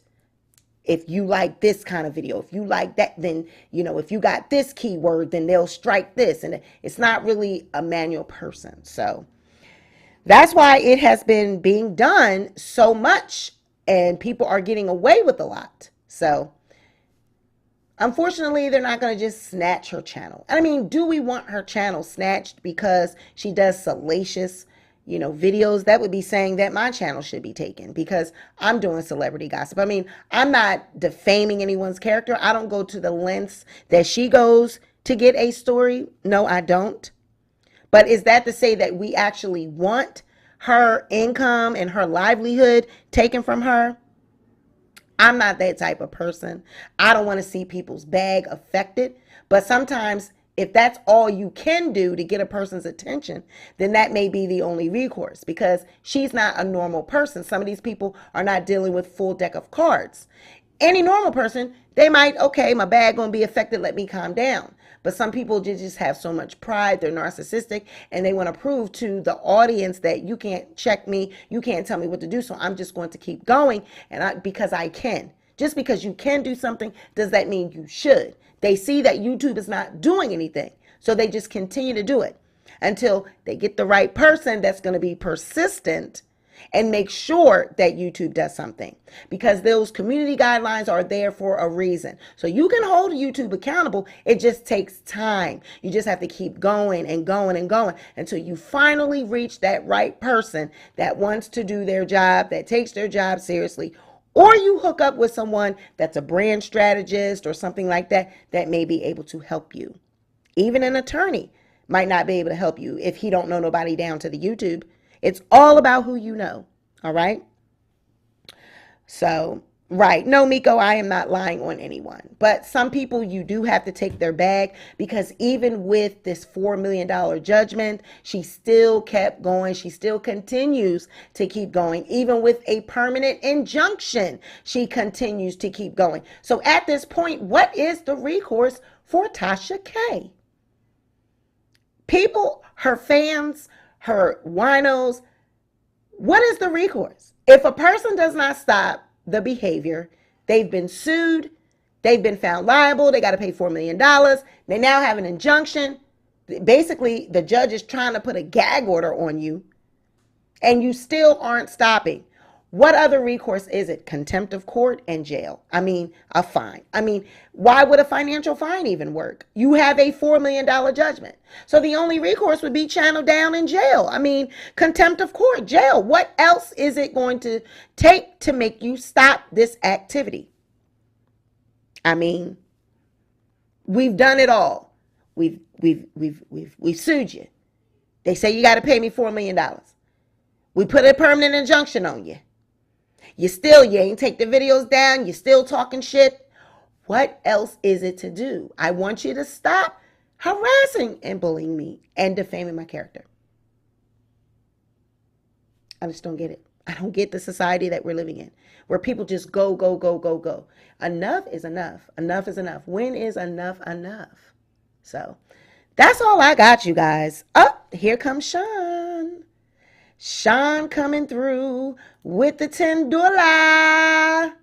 if you like this kind of video, if you like that, then, if you got this keyword, then they'll strike this. And it's not really a manual person. So that's why it has been being done so much and people are getting away with a lot. So unfortunately, they're not going to just snatch her channel. I mean, do we want her channel snatched because she does salacious videos? That would be saying that my channel should be taken because I'm doing celebrity gossip. I mean, I'm not defaming anyone's character. I don't go to the lengths that she goes to get a story. No, I don't. But is that to say that we actually want her income and her livelihood taken from her? I'm not that type of person. I don't want to see people's bag affected. But sometimes if that's all you can do to get a person's attention, then that may be the only recourse because she's not a normal person. Some of these people are not dealing with full deck of cards. Any normal person, they might, okay, my bag gonna be affected, let me calm down. But some people just have so much pride, they're narcissistic, and they want to prove to the audience that you can't check me, you can't tell me what to do, so I'm just going to keep going because I can. Just because you can do something, does that mean you should? They see that YouTube is not doing anything, so they just continue to do it until they get the right person that's going to be persistent and make sure that YouTube does something, because those community guidelines are there for a reason. So you can hold YouTube accountable. It just takes time. You just have to keep going and going and going until you finally reach that right person that wants to do their job, that takes their job seriously. Or you hook up with someone that's a brand strategist or something like that that may be able to help you. Even an attorney might not be able to help you if he don't know nobody down to the YouTube. It's all about who you know. All right. So Right. No, Miko, I am not lying on anyone. But some people, you do have to take their bag, because even with this $4 million judgment, she still kept going. She still continues to keep going. Even with a permanent injunction, she continues to keep going. So at this point, what is the recourse for Tasha K? People, her fans, her winos, what is the recourse? If a person does not stop the behavior, they've been sued, they've been found liable, they got to pay $4 million, they now have an injunction. Basically, the judge is trying to put a gag order on you, and you still aren't stopping. What other recourse is it? Contempt of court and jail. I mean, a fine. I mean, why would a financial fine even work? You have a $4 million judgment. So the only recourse would be channeled down in jail. I mean, contempt of court, jail. What else is it going to take to make you stop this activity? I mean, we've done it all. We've sued you. They say you got to pay me $4 million. We put a permanent injunction on you. You ain't take the videos down. You're still talking shit. What else is it to do? I want you to stop harassing and bullying me and defaming my character. I just don't get it. I don't get the society that we're living in, where people just go, go, go, go, go. Enough is enough. Enough is enough. When is enough enough? So that's all I got, you guys. Oh, here comes Sean. Sean coming through with the $10.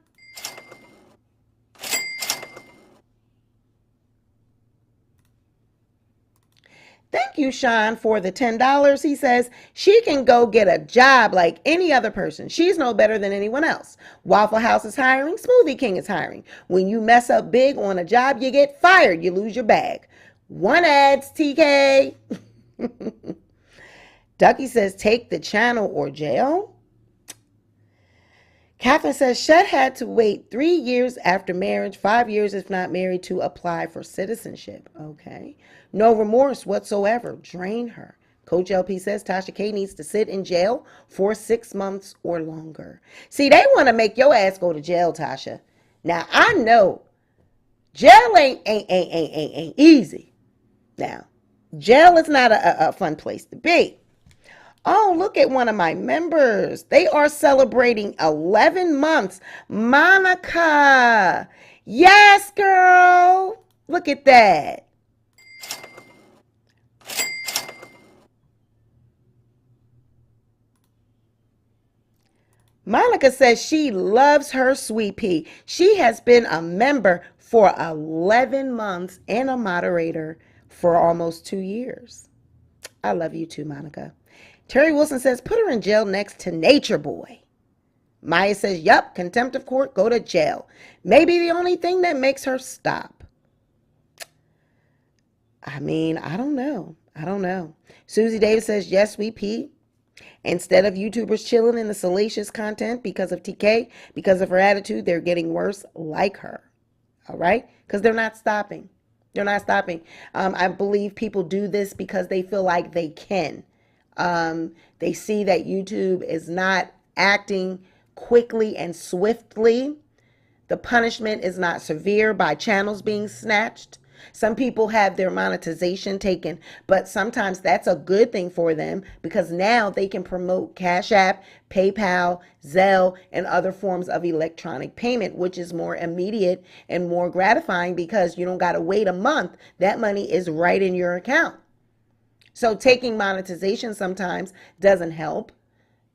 Thank you, Sean, for the $10. He says she can go get a job like any other person. She's no better than anyone else. Waffle House is hiring. Smoothie King is hiring. When you mess up big on a job, you get fired. You lose your bag. One ads, TK. Ducky says, take the channel or jail. Catherine says, Shed had to wait 3 years after marriage, 5 years if not married, to apply for citizenship. Okay. No remorse whatsoever. Drain her. Coach LP says Tasha K needs to sit in jail for 6 months or longer. See, they want to make your ass go to jail, Tasha. Now, I know jail ain't easy. Now, jail is not a fun place to be. Oh, look at one of my members. They are celebrating 11 months. Monica. Yes, girl. Look at that. Monica says she loves her sweet pea. She has been a member for 11 months and a moderator for almost 2 years. I love you too, Monica. Terry Wilson says, put her in jail next to Nature Boy. Maya says, yup, contempt of court, go to jail. Maybe the only thing that makes her stop. I mean, I don't know. Susie Davis says, yes, we pee. Instead of YouTubers chilling in the salacious content because of TK, because of her attitude, they're getting worse like her. All right? Because they're not stopping. I believe people do this because they feel like they can. They see that YouTube is not acting quickly and swiftly. The punishment is not severe by channels being snatched. Some people have their monetization taken, but sometimes that's a good thing for them because now they can promote Cash App, PayPal, Zelle, and other forms of electronic payment, which is more immediate and more gratifying because you don't got to wait a month. That money is right in your account. So taking monetization sometimes doesn't help.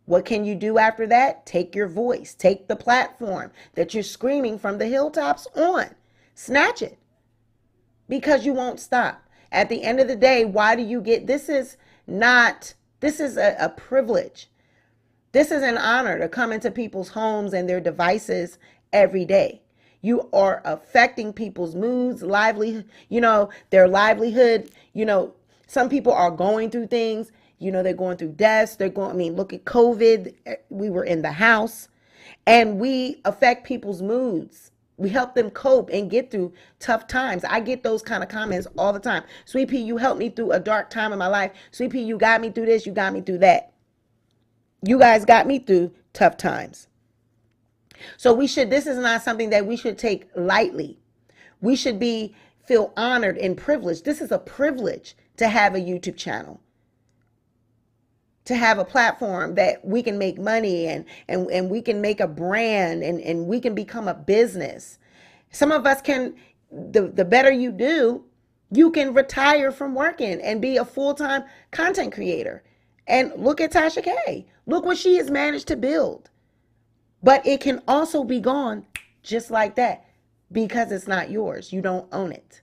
What can you do after that? Take your voice. Take the platform that you're screaming from the hilltops on. Snatch it. Because you won't stop. At the end of the day, why do you get, this is a privilege. This is an honor to come into people's homes and their devices every day. You are affecting people's moods, their livelihood. Some people are going through things. They're going through deaths. Look at COVID. We were in the house and we affect people's moods. We help them cope and get through tough times. I get those kind of comments all the time. Sweet Pea, you helped me through a dark time in my life. Sweet Pea, you got me through this. You got me through that. You guys got me through tough times. So this is not something that we should take lightly. We should feel honored and privileged. This is a privilege to have a YouTube channel, to have a platform that we can make money and we can make a brand and we can become a business. Some of us can, the better you do, you can retire from working and be a full-time content creator. And look at Tasha K. Look what she has managed to build. But it can also be gone just like that because it's not yours. You don't own it.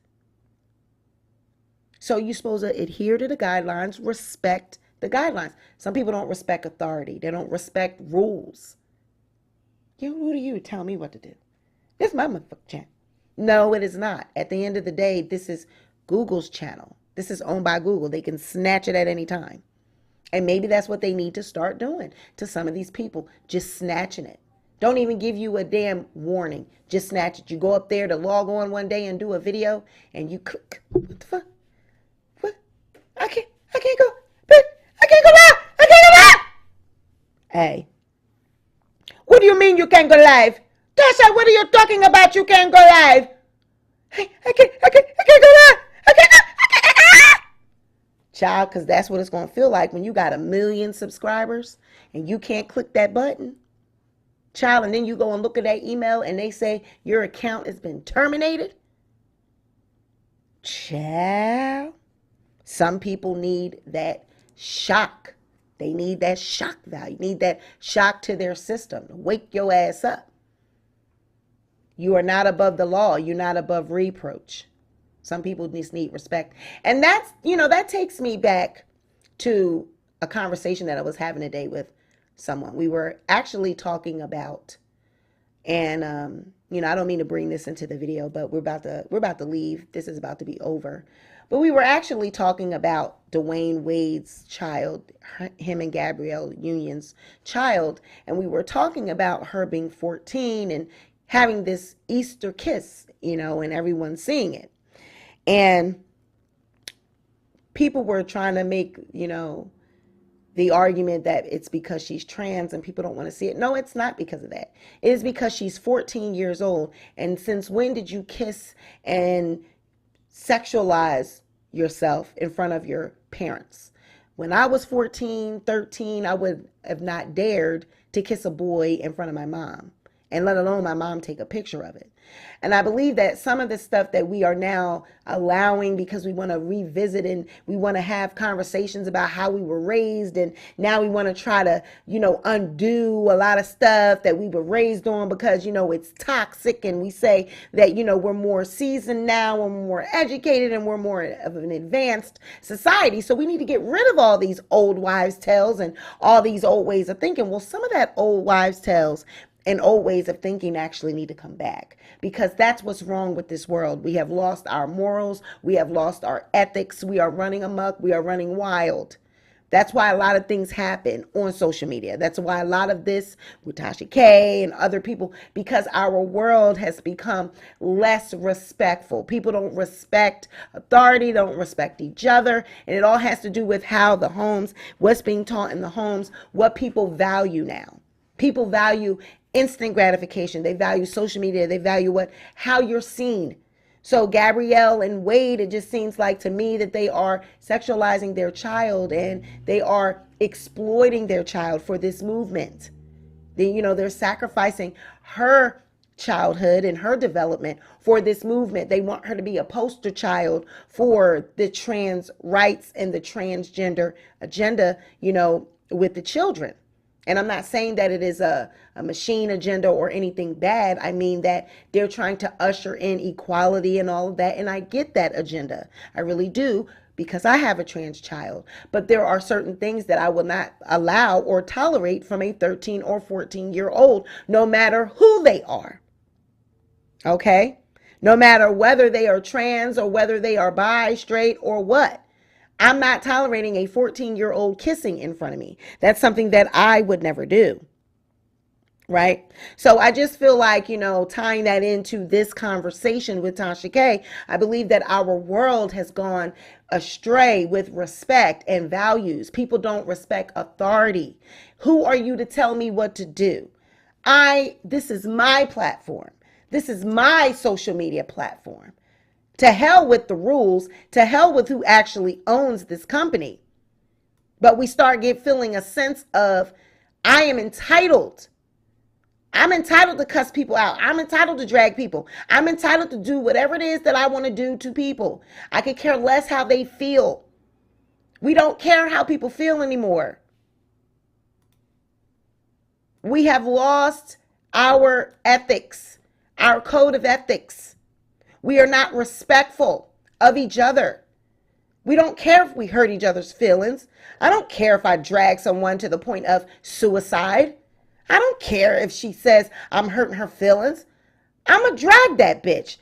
So you're supposed to adhere to the guidelines, respect the guidelines. Some people don't respect authority. They don't respect rules. Who are you to tell me what to do? This is my motherfucking channel. No, it is not. At the end of the day, this is Google's channel. This is owned by Google. They can snatch it at any time. And maybe that's what they need to start doing to some of these people, just snatching it. Don't even give you a damn warning. Just snatch it. You go up there to log on one day and do a video and you click. What the fuck? What? I can't go. Bitch, I can't go live. I can't go live. Hey. What do you mean you can't go live? Tasha, what are you talking about? You can't go live. Hey, I can't go live. I can't go live. Child, because that's what it's going to feel like when you got 1 million subscribers and you can't click that button. Child, and then you go and look at that email and they say your account has been terminated. Child, some people need that shock. They need that shock value, need that shock to their system to wake your ass up. You are not above the law. You're not above reproach. Some people just need respect. And that's, that takes me back to a conversation that I was having today with someone. We were actually talking about, and I don't mean to bring this into the video, but we're about to leave. This is about to be over. But we were actually talking about Dwayne Wade's child, him and Gabrielle Union's child, and we were talking about her being 14 and having this Easter kiss, and everyone seeing it. And people were trying to make, the argument that it's because she's trans and people don't want to see it. No, it's not because of that. It is because she's 14 years old. And since when did you kiss and sexualize yourself in front of your parents? When I was 14, 13, I would have not dared to kiss a boy in front of my mom, and let alone my mom take a picture of it. And I believe that some of the stuff that we are now allowing because we want to revisit and we want to have conversations about how we were raised, and now we want to try to, undo a lot of stuff that we were raised on because, it's toxic, and we say that, we're more seasoned now and we're more educated and we're more of an advanced society. So we need to get rid of all these old wives' tales and all these old ways of thinking. Well, some of that old wives' tales and old ways of thinking actually need to come back, because that's what's wrong with this world. We have lost our morals. We have lost our ethics. We are running amok. We are running wild. That's why a lot of things happen on social media. That's why a lot of this with Tasha K and other people, because our world has become less respectful. People don't respect authority, don't respect each other. And it all has to do with how the homes, what's being taught in the homes, what people value now. People value instant gratification. They value social media. They value how you're seen. So Gabrielle and Wade, it just seems like to me that they are sexualizing their child and they are exploiting their child for this movement. They're sacrificing her childhood and her development for this movement. They want her to be a poster child for the trans rights and the transgender agenda, with the children. And I'm not saying that it is a machine agenda or anything bad. I mean that they're trying to usher in equality and all of that. And I get that agenda. I really do, because I have a trans child. But there are certain things that I will not allow or tolerate from a 13 or 14-year-old, no matter who they are. Okay? No matter whether they are trans or whether they are bi, straight, or what. I'm not tolerating a 14-year-old kissing in front of me. That's something that I would never do. Right? So I just feel like, tying that into this conversation with Tasha K, I believe that our world has gone astray with respect and values. People don't respect authority. Who are you to tell me what to do? This is my platform. This is my social media platform. To hell with the rules, to hell with who actually owns this company. But we start feeling a sense of, I am entitled. I'm entitled to cuss people out. I'm entitled to drag people. I'm entitled to do whatever it is that I want to do to people. I could care less how they feel. We don't care how people feel anymore. We have lost our ethics, our code of ethics. We are not respectful of each other. We don't care if we hurt each other's feelings. I don't care if I drag someone to the point of suicide. I don't care if she says I'm hurting her feelings. I'm going to drag that bitch.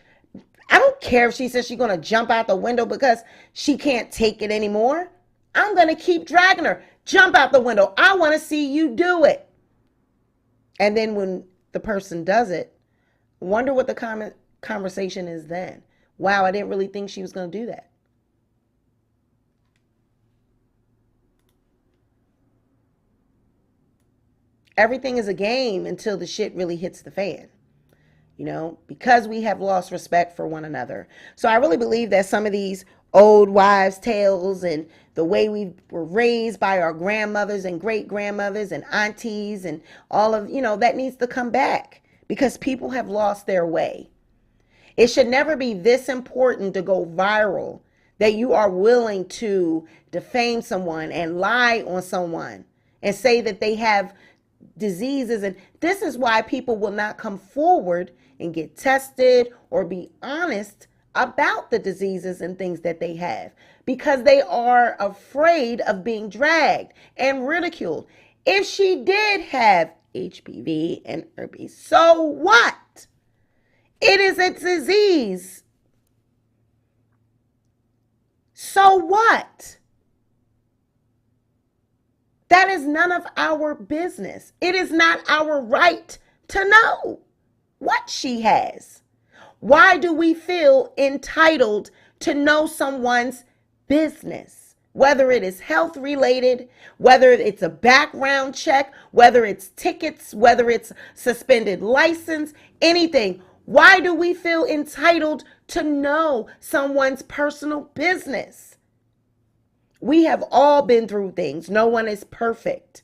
I don't care if she says she's going to jump out the window because she can't take it anymore. I'm going to keep dragging her. Jump out the window. I want to see you do it. And then when the person does it, wonder what the conversation is then. Wow, I didn't really think she was going to do that. Everything is a game until the shit really hits the fan, because we have lost respect for one another. So I really believe that some of these old wives' tales and the way we were raised by our grandmothers and great grandmothers and aunties and all of, that needs to come back because people have lost their way. It should never be this important to go viral that you are willing to defame someone and lie on someone and say that they have diseases. And this is why people will not come forward and get tested or be honest about the diseases and things that they have because they are afraid of being dragged and ridiculed. If she did have HPV and herpes, so what? It is a disease. So what? That is none of our business. It is not our right to know what she has. Why do we feel entitled to know someone's business? Whether it is health related, whether it's a background check, whether it's tickets, whether it's suspended license, anything. Why do we feel entitled to know someone's personal business? We have all been through things. No one is perfect.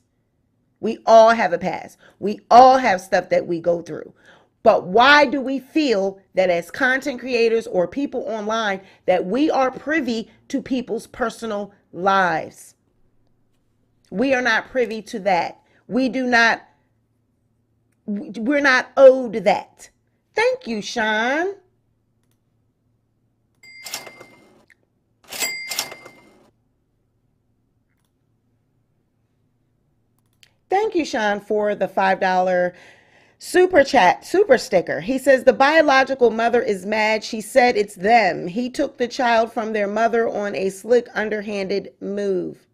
We all have a past. We all have stuff that we go through. But why do we feel that as content creators or people online that we are privy to people's personal lives? We are not privy to that. We're not owed that. Thank you, Sean. Thank you, Sean, for the $5 super chat, super sticker. He says the biological mother is mad. She said it's them. He took the child from their mother on a slick, underhanded move.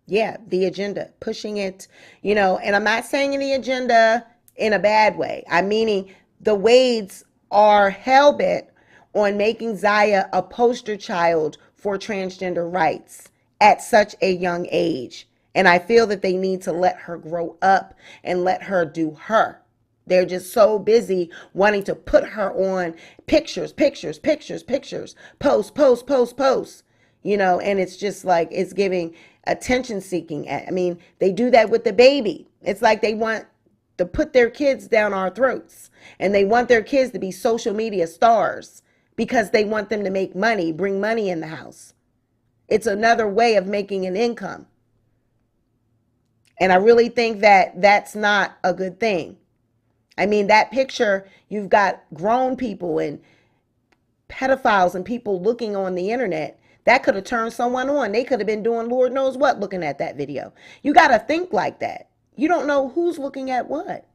Yeah, the agenda, pushing it, and I'm not saying the agenda in a bad way. I'm meaning the Wades are hell-bent on making Zaya a poster child for transgender rights at such a young age. And I feel that they need to let her grow up and let her do her. They're just so busy wanting to put her on pictures, post. And it's just like, it's giving attention seeking. I mean, they do that with the baby. It's like they want to put their kids down our throats and they want their kids to be social media stars because they want them to make money, bring money in the house. It's another way of making an income. And I really think that that's not a good thing. I mean, that picture, you've got grown people and pedophiles and people looking on the internet. That could have turned someone on. They could have been doing Lord knows what looking at that video. You got to think like that. You don't know who's looking at what,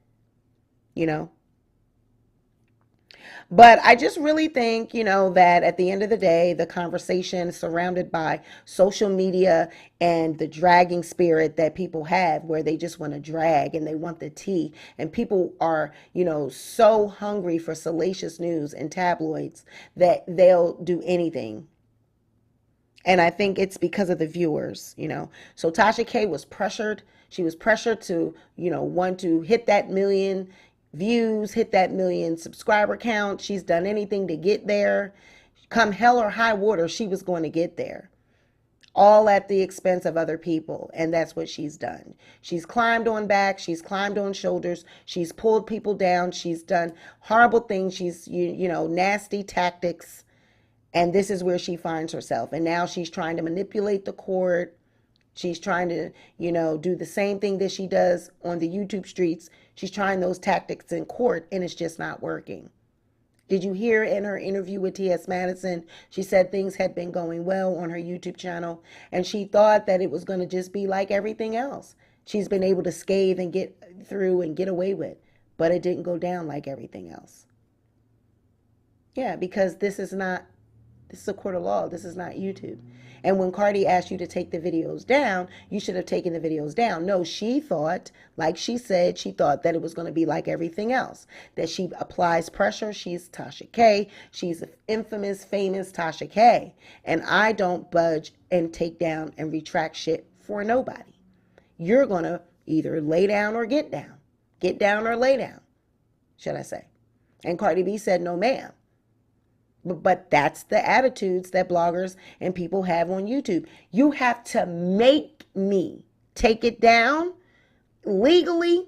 But I just really think, that at the end of the day, the conversation surrounded by social media and the dragging spirit that people have where they just want to drag and they want the tea. And people are, so hungry for salacious news and tabloids that they'll do anything. And I think it's because of the viewers, So Tasha K was pressured. She was pressured to, want to hit that million views, hit that million subscriber count. She's done anything to get there. Come hell or high water, she was going to get there. All at the expense of other people. And that's what she's done. She's climbed on back. She's climbed on shoulders. She's pulled people down. She's done horrible things. She's, nasty tactics. And this is where she finds herself. And now she's trying to manipulate the court. She's trying to, do the same thing that she does on the YouTube streets. She's trying those tactics in court, and it's just not working. Did you hear in her interview with T.S. Madison, she said things had been going well on her YouTube channel, and she thought that it was going to just be like everything else. She's been able to scathe and get through and get away with, but it didn't go down like everything else. Yeah, because this is a court of law. This is not YouTube. And when Cardi asked you to take the videos down, you should have taken the videos down. No, she thought, like she said, she thought that it was going to be like everything else. That she applies pressure. She's Tasha K. She's the infamous, famous Tasha K. And I don't budge and take down and retract shit for nobody. You're going to either lay down or get down. Get down or lay down, should I say. And Cardi B said, no, ma'am. But that's the attitudes that bloggers and people have on YouTube. You have to make me take it down legally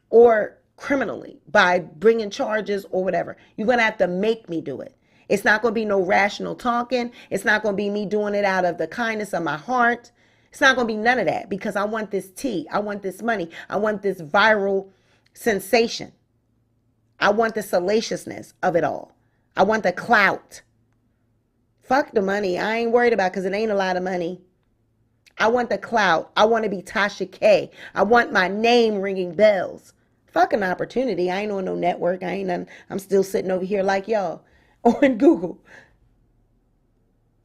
or criminally by bringing charges or whatever. You're going to have to make me do it. It's not going to be no rational talking. It's not going to be me doing it out of the kindness of my heart. It's not going to be none of that because I want this tea. I want this money. I want this viral sensation. I want the salaciousness of it all. I want the clout. Fuck the money. I ain't worried about because it ain't a lot of money. I want the clout. I want to be Tasha K. I want my name ringing bells. Fuck an opportunity. I ain't on no network. I ain't none. I'm still sitting over here like y'all on Google.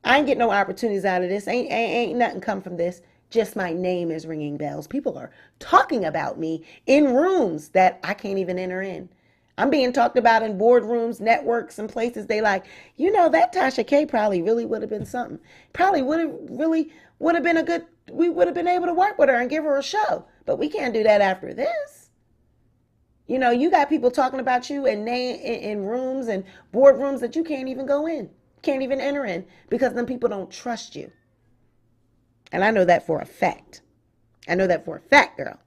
I ain't getting no opportunities out of this. Ain't nothing come from this. Just my name is ringing bells. People are talking about me in rooms that I can't even enter in. I'm being talked about in boardrooms, networks, and places. They like, that Tasha K probably really would have been something. Probably would have been a good, we would have been able to work with her and give her a show. But we can't do that after this. You got people talking about you in rooms and boardrooms that you can't even go in, can't even enter in because them people don't trust you. And I know that for a fact. I know that for a fact, girl.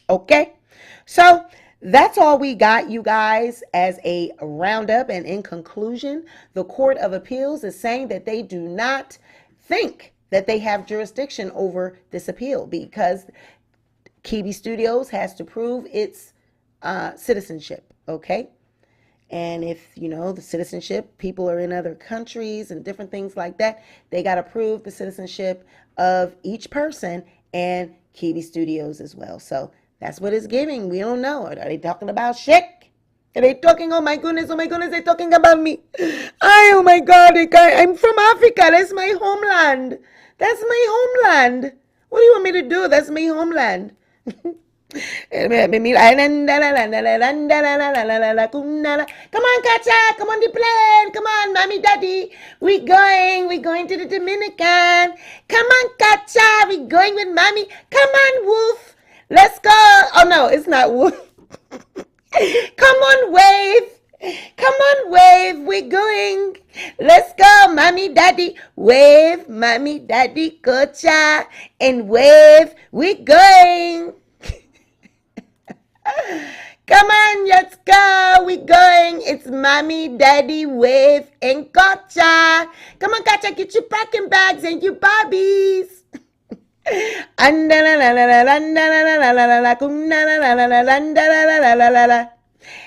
Okay? So that's all we got, you guys, as a roundup. And in conclusion, the Court of Appeals is saying that they do not think that they have jurisdiction over this appeal because CardiB Studios has to prove its citizenship, okay? And if, the citizenship, people are in other countries and different things like that, they got to prove the citizenship of each person and CardiB Studios as well. So that's what it's giving. We don't know. Are they talking about shit? Are they talking, oh my goodness, they're talking about me. Oh my God, I'm from Africa. That's my homeland. That's my homeland. What do you want me to do? That's my homeland. Come on, Kacha. Come on the plane. Come on, mommy, daddy. We're going to the Dominican. Come on, Kacha. We're going with mommy. Come on, Wolf. Let's go. Oh, no, it's not Wolf. Come on, Wave. Come on, Wave. We're going. Let's go, mommy, daddy. Wave, mommy, daddy, Kacha. And wave. We're going. Come on, let's go. We're going. It's mommy, daddy, wave, and Kacha. Come on, Kacha, get your packing bags and your bobbies.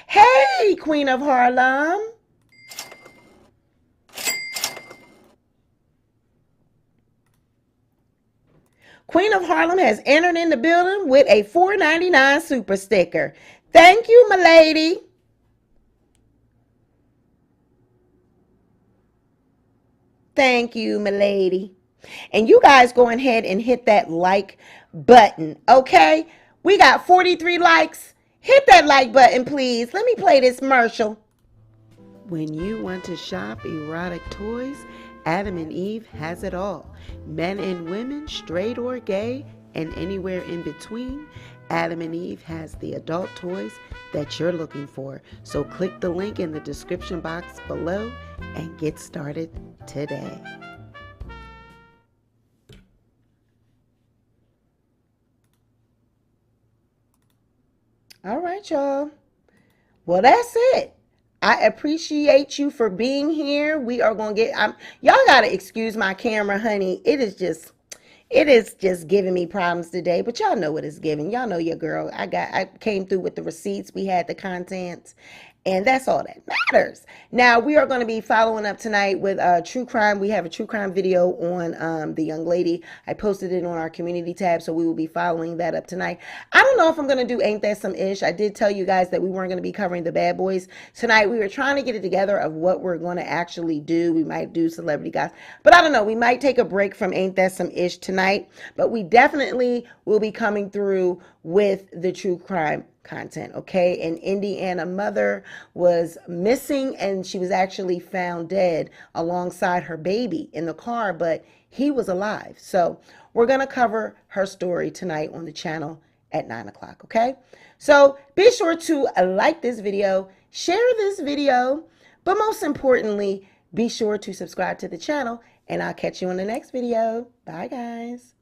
Hey, Queen of Harlem. Queen of Harlem has entered in the building with a $4.99 super sticker. Thank you, my lady. Thank you, my lady. And you guys go ahead and hit that like button, okay? We got 43 likes. Hit that like button, please. Let me play this commercial. When you want to shop erotic toys Adam and Eve has it all. Men and women, straight or gay, and anywhere in between. Adam and Eve has the adult toys that you're looking for. So click the link in the description box below and get started today. All right, y'all. Well, that's it. I appreciate you for being here. We are going to get, y'all got to excuse my camera, honey. It is just giving me problems today, but y'all know what it's giving. Y'all know your girl. I came through with the receipts. We had the contents. And that's all that matters. Now, we are going to be following up tonight with true crime. We have a true crime video on the young lady. I posted it on our community tab, so we will be following that up tonight. I don't know if I'm going to do Ain't That Some Ish. I did tell you guys that we weren't going to be covering the bad boys tonight. We were trying to get it together of what we're going to actually do. We might do celebrity guys, but I don't know. We might take a break from Ain't That Some Ish tonight, but we definitely will be coming through with the true crime content. Okay, an Indiana mother was missing and she was actually found dead alongside her baby in the car, but he was alive. So we're going to cover her story tonight on the channel at 9 o'clock. Okay, so be sure to like this video, share this video, but most importantly, be sure to subscribe to the channel, and I'll catch you on the next video. Bye, guys.